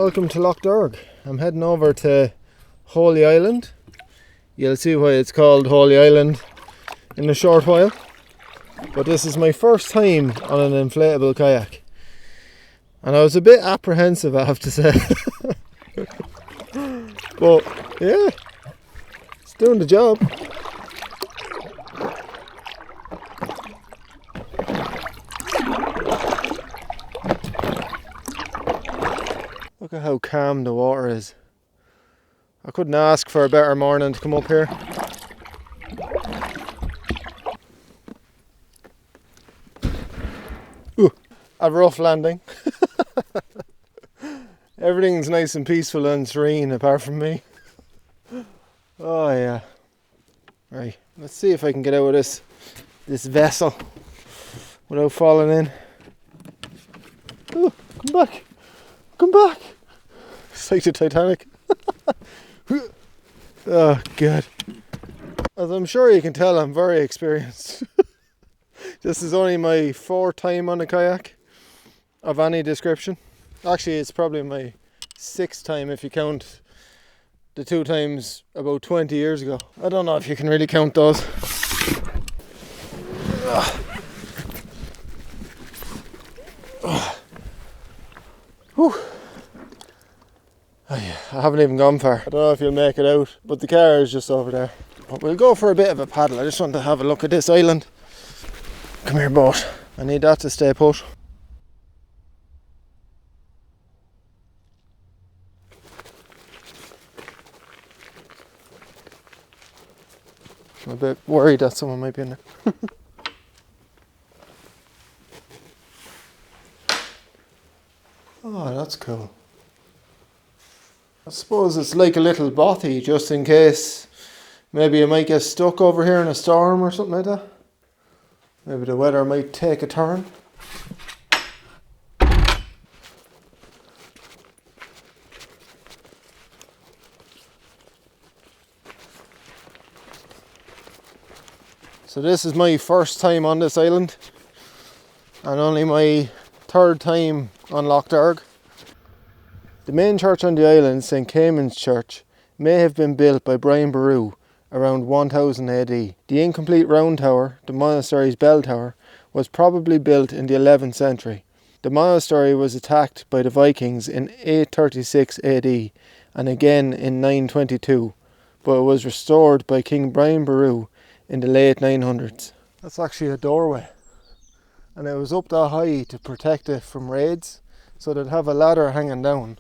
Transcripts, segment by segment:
Welcome to Loch Derg. I'm heading over to Holy Island. You'll see why it's called Holy Island in a short while. But this is my first time on an inflatable kayak. And I was a bit apprehensive, I have to say. But yeah, it's doing the job. Look at how calm the water is. I couldn't ask for a better morning to come up here. Ooh, a rough landing. Everything's nice and peaceful and serene apart from me. Oh yeah. Right, let's see if I can get out of this vessel without falling in. Ooh, come back. Come back. It's like the Titanic. Oh god. As I'm sure you can tell, I'm very experienced. This is only my fourth time on a kayak of any description. Actually, it's probably my sixth time if you count the 2 times about 20 years ago. I don't know if you can really count those. Whew. Oh yeah, I haven't even gone far. I don't know if you'll make it out, but the car is just over there. But we'll go for a bit of a paddle. I just want to have a look at this island. Come here, boat. I need that to stay put. I'm a bit worried that someone might be in there. Oh, that's cool. I suppose it's like a little bothy, just in case maybe you might get stuck over here in a storm or something like that. Maybe the weather might take a turn. So this is my first time on this island and only my third time on Loch Derg. The main church on the island, St. Caimin's Church, may have been built by Brian Boru around 1000 AD. The incomplete round tower, the monastery's bell tower, was probably built in the 11th century. The monastery was attacked by the Vikings in 836 AD and again in 922, but it was restored by King Brian Boru in the late 900s. That's actually a doorway, and it was up that high to protect it from raids, so they'd have a ladder hanging down,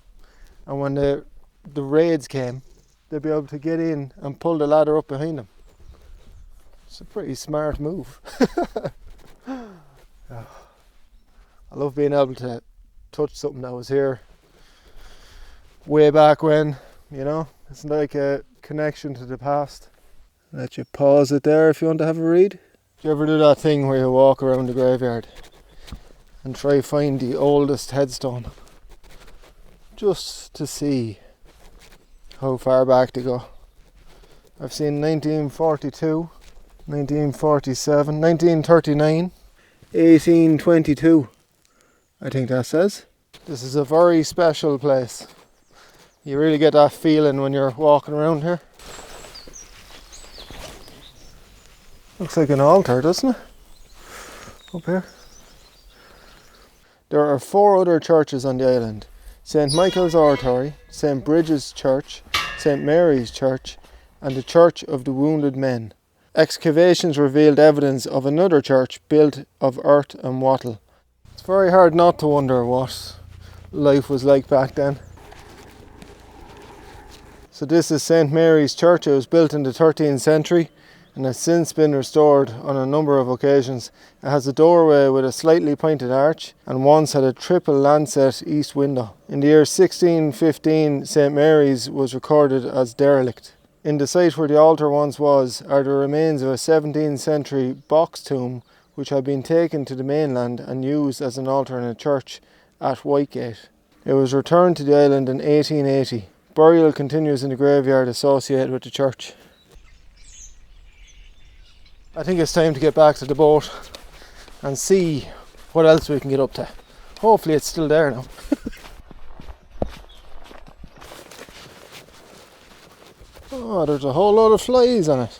and when the raids came, they'd be able to get in and pull the ladder up behind them. It's a pretty smart move. I love being able to touch something that was here way back when, you know. It's like a connection to the past. Let you pause it there if you want to have a read. Do you ever do that thing where you walk around the graveyard and try to find the oldest headstone just to see how far back to go? I've seen 1942, 1947, 1939, 1822, I think that says. This is a very special place. You really get that feeling when you're walking around here. Looks like an altar, doesn't it? Up here. There are 4 other churches on the island. St. Michael's Oratory, St. Bridget's Church, St. Mary's Church, and the Church of the Wounded Men. Excavations revealed evidence of another church built of earth and wattle. It's very hard not to wonder what life was like back then. So this is St. Mary's Church. It was built in the 13th century and has since been restored on a number of occasions. It has a doorway with a slightly pointed arch and once had a triple lancet east window. In the year 1615, St. Mary's was recorded as derelict. In the site where the altar once was are the remains of a 17th century box tomb which had been taken to the mainland and used as an altar in a church at Whitegate. It was returned to the island in 1880. Burial continues in the graveyard associated with the church. I think it's time to get back to the boat and see what else we can get up to. Hopefully it's still there now. Oh, there's a whole lot of flies on it.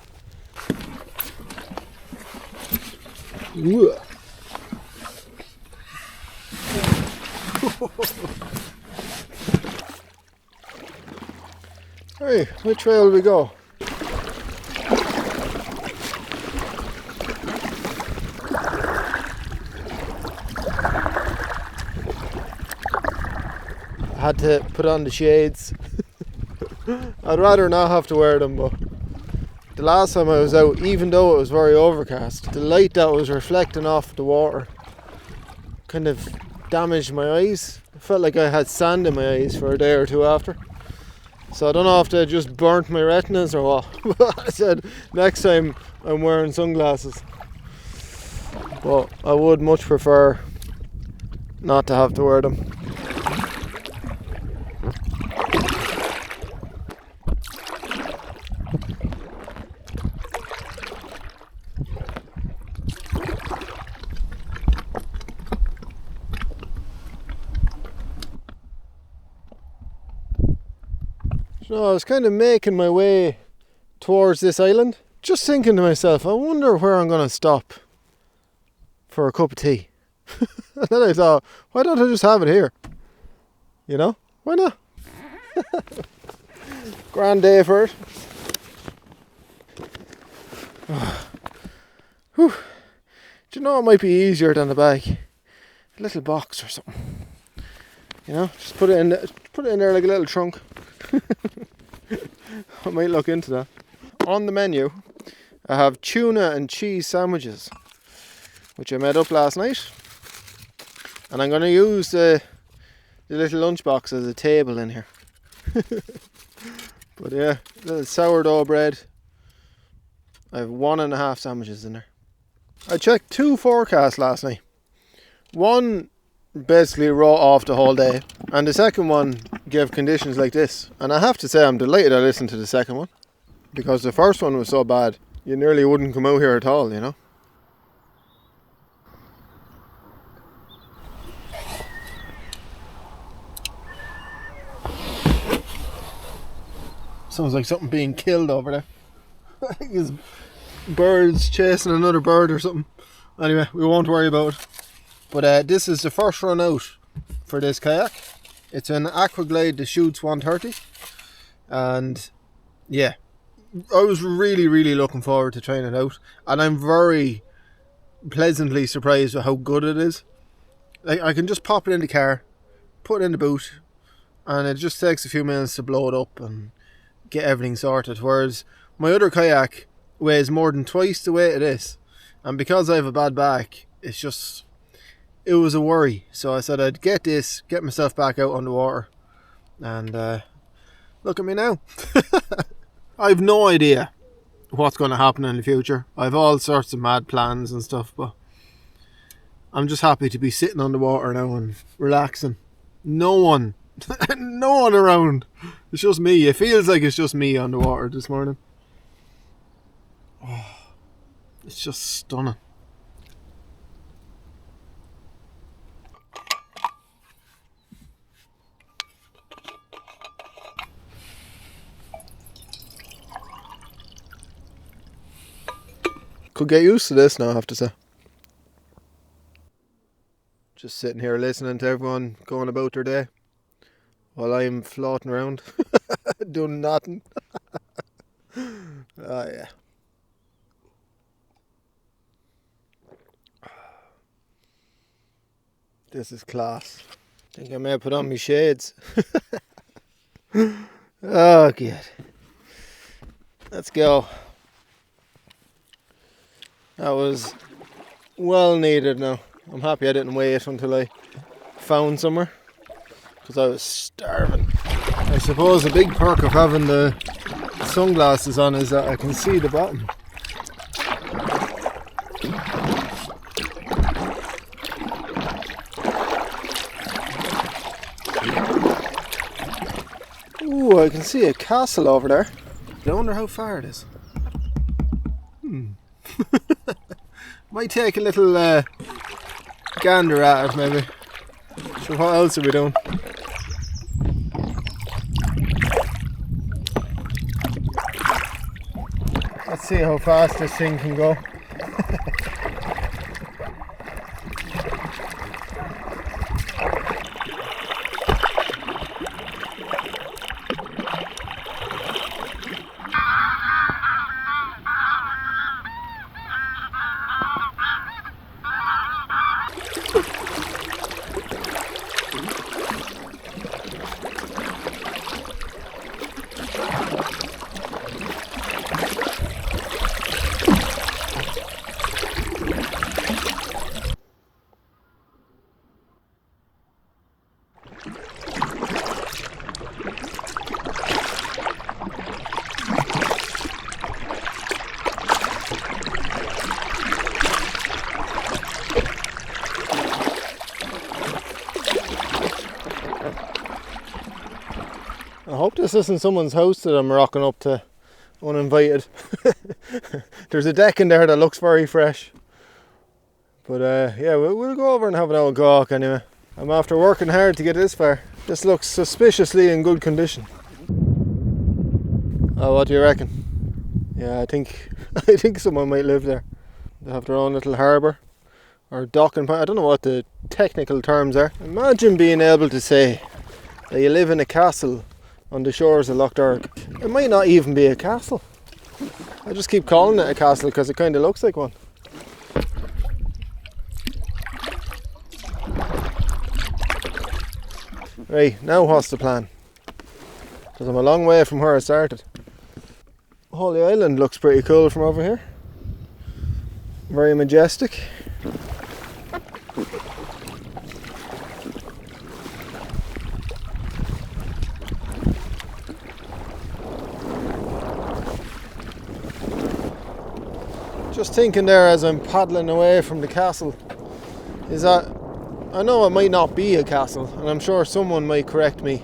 Ooh. Hey, which way will we go? I had to put on the shades. I'd rather not have to wear them, but the last time I was out, even though it was very overcast, the light that was reflecting off the water kind of damaged my eyes. I felt like I had sand in my eyes for a day or two after. So I don't know if they just burnt my retinas or what. I said next time I'm wearing sunglasses. But I would much prefer not to have to wear them. So I was kind of making my way towards this island, just thinking to myself, I wonder where I'm going to stop for a cup of tea. And then I thought, why don't I just have it here? You know, why not? Grand day for it. Whew. Do you know it might be easier than a bag? A little box or something. You know, just put it in there like a little trunk. I might look into that. On the menu, I have tuna and cheese sandwiches, which I made up last night. And I'm going to use the little lunchbox as a table in here. But yeah, little sourdough bread. I have 1.5 sandwiches in there. I checked 2 forecasts last night. One basically wrote off the whole day, and the second one gave conditions like this. And I have to say I'm delighted I listened to the second one, because the first one was so bad you nearly wouldn't come out here at all, you know. Sounds like something being killed over there. I think it's birds chasing another bird or something. Anyway, we won't worry about it. But this is the first run out for this kayak. It's an Aquaglide Deschutes 130. And yeah, I was really looking forward to trying it out. And I'm very pleasantly surprised with how good it is. Like, I can just pop it in the car, put it in the boot, and it just takes a few minutes to blow it up and get everything sorted. Whereas my other kayak weighs more than twice the weight of this. And because I have a bad back, it was a worry. So I said I'd get this, get myself back out on the water, and look at me now. I have no idea what's going to happen in the future. I have all sorts of mad plans and stuff, but I'm just happy to be sitting on the water now and relaxing. No one around. It's just me. It feels like it's just me on the water this morning. Oh, it's just stunning. Could get used to this now, I have to say. Just sitting here listening to everyone going about their day while I'm floating around doing nothing. Oh yeah. This is class. I think I may put on my shades. Oh good. Let's go. That was well needed now. I'm happy I didn't wait until I found somewhere, because I was starving. I suppose a big perk of having the sunglasses on is that I can see the bottom. Ooh, I can see a castle over there. I wonder how far it is. Might take a little gander at it maybe. So what else are we doing? Let's see how fast this thing can go. I hope this isn't someone's house that I'm rocking up to uninvited. There's a deck in there that looks very fresh. But yeah, we'll go over and have an old gawk anyway. I'm after working hard to get this far. This looks suspiciously in good condition. Oh, what do you reckon? Yeah, I think someone might live there. They have their own little harbour or docking point. I don't know what the technical terms are. Imagine being able to say that you live in a castle on the shores of Lough Derg. It might not even be a castle. I just keep calling it a castle because it kind of looks like one. Right, now what's the plan? Because I'm a long way from where I started. Holy Island looks pretty cool from over here. Very majestic. Just thinking there as I'm paddling away from the castle is that I know it might not be a castle, and I'm sure someone might correct me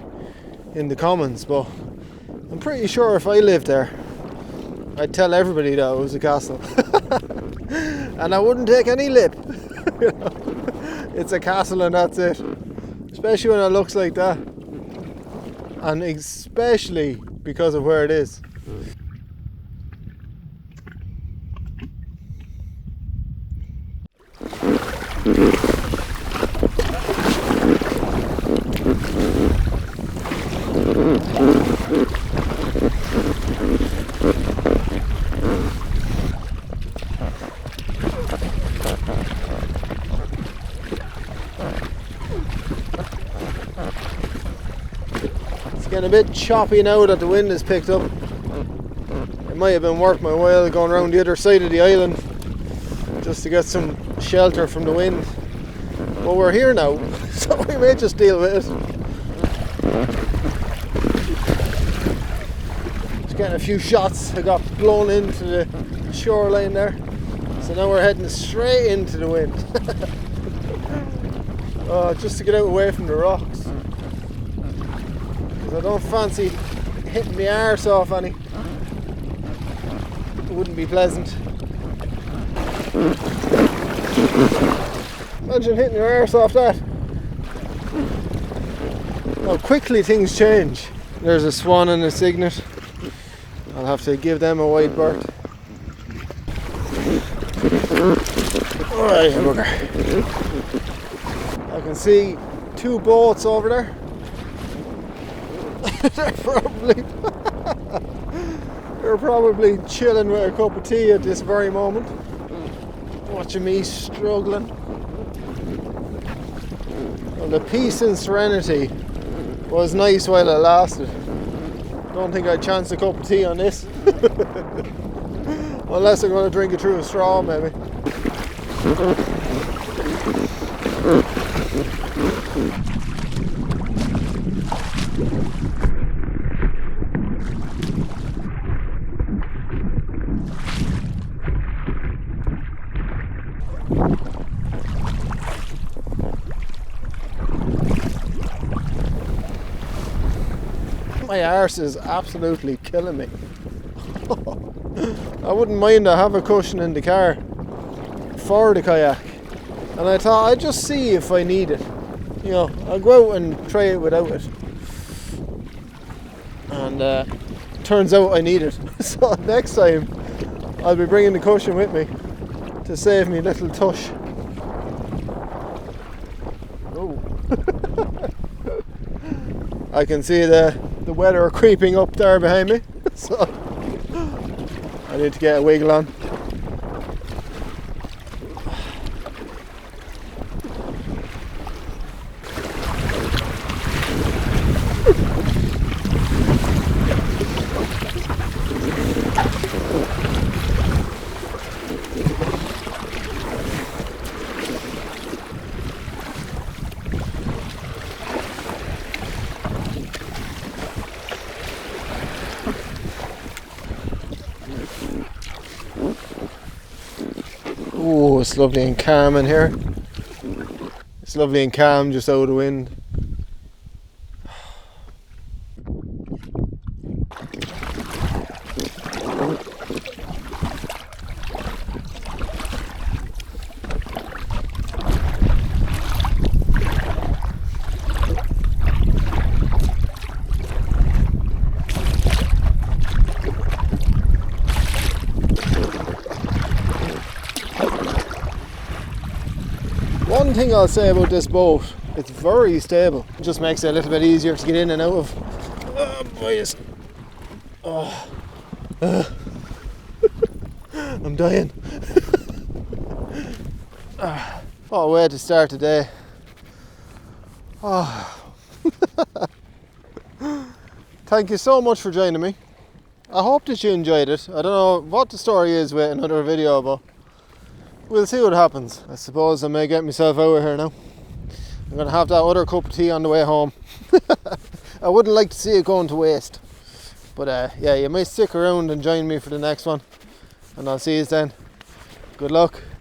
in the comments, but I'm pretty sure if I lived there I'd tell everybody that it was a castle. And I wouldn't take any lip. You know? It's a castle and that's it. Especially when it looks like that. And especially because of where it is. It's getting a bit choppy now that the wind has picked up. It might have been worth my while going around the other side of the island just to get some shelter from the wind. But we're here now, so we may just deal with it. Just getting a few shots. I got blown into the shoreline there. So now we're heading straight into the wind. Just to get out away from the rocks. Because I don't fancy hitting my arse off any. It wouldn't be pleasant. Imagine hitting your arse off that. How quickly things change. There's a swan and a cygnet. I'll have to give them a wide berth. Alright, bugger. I can see two boats over there. They're probably chilling with a cup of tea at this very moment. Watching me struggling. Well, the peace and serenity was nice while it lasted. Don't think I'd chance a cup of tea on this. Unless I'm going to drink it through a straw, maybe. My arse is absolutely killing me. I wouldn't mind. I have a cushion in the car for the kayak, and I thought I'd just see if I need it. You know, I'll go out and try it without it, and turns out I need it. So next time I'll be bringing the cushion with me to save me little tush. Oh. I can see the weather creeping up there behind me, so I need to get a wiggle on. Oh, it's lovely and calm in here. It's lovely and calm just out of the wind. One thing I'll say about this boat, it's very stable. It just makes it a little bit easier to get in and out of. Oh, boys. Oh. I'm dying. What a way to start the day. Oh. Thank you so much for joining me. I hope that you enjoyed it. I don't know what the story is with another video, but we'll see what happens. I suppose I may get myself out of here now. I'm going to have that other cup of tea on the way home. I wouldn't like to see it going to waste. But yeah, you may stick around and join me for the next one. And I'll see you then. Good luck.